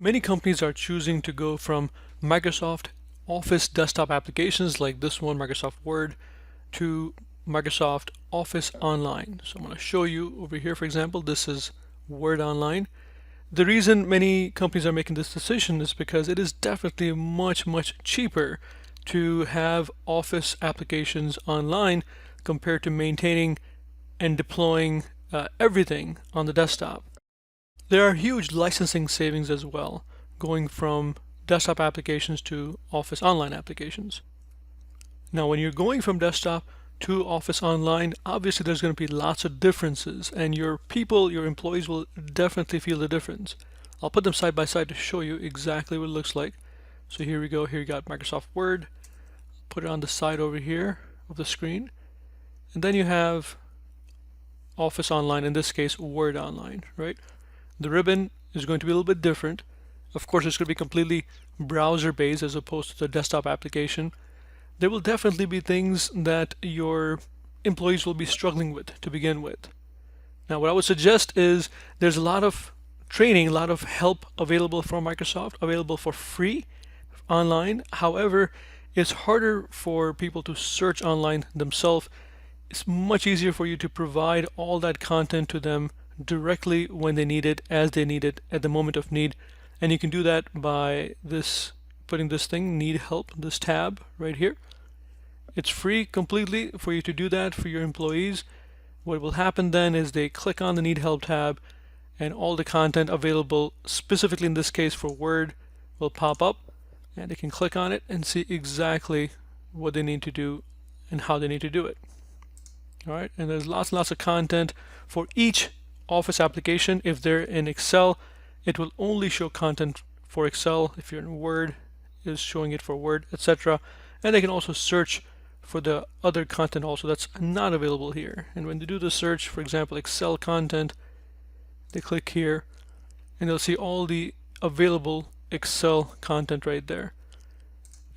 Many companies are choosing to go from Microsoft Office desktop applications like this one, Microsoft Word, to Microsoft Office Online. So I'm going to show you over here, for example, this is Word Online. The reason many companies are making this decision is because it is definitely much cheaper to have Office applications online compared to maintaining and deploying everything on the desktop. There are huge licensing savings as well, going from desktop applications to Office Online applications. Now, when you're going from desktop to Office Online, obviously there's going to be lots of differences, and your employees will definitely feel the difference. I'll put them side by side to show you exactly what it looks like. So here we go. Here you got Microsoft Word. Put it on the side over here of the screen. And then you have Office Online, in this case, Word Online, right? The ribbon is going to be a little bit different. Of course, it's going to be completely browser-based as opposed to the desktop application. There will definitely be things that your employees will be struggling with to begin with. Now, what I would suggest is there's a lot of training, a lot of help available from Microsoft, available for free online. However, it's harder for people to search online themselves. It's much easier for you to provide all that content to them directly when they need it, as they need it, at the moment of need. And you can do that by putting this thing, need help, this tab right here. It's free completely for you to do that for your employees. What will happen then is they click on the need help tab and all the content available specifically in this case for Word will pop up, and they can click on it and see exactly what they need to do and how they need to do it. All right, and there's lots and lots of content for each Office application. If they're in Excel, it will only show content for Excel. If you're in Word, it's showing it for Word, etc. And they can also search for the other content also that's not available here. And when they do the search, for example, Excel content, they click here and they'll see all the available Excel content right there.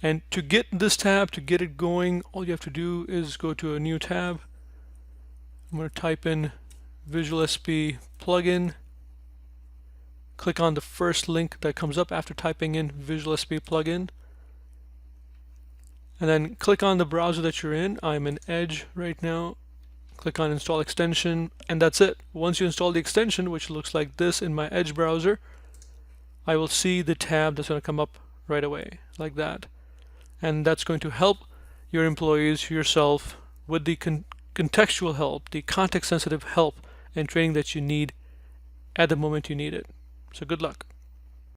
And to get this tab, to get it going, all you have to do is go to a new tab. I'm going to type in VisualSP plugin. Click on the first link that comes up after typing in VisualSP plugin. And then click on the browser that you're in. I'm in Edge right now. Click on install extension, and that's it. Once you install the extension, which looks like this in my Edge browser, I will see the tab that's going to come up right away, like that. And that's going to help your employees, yourself, with the contextual help, the context-sensitive help and training that you need at the moment you need it. So good luck.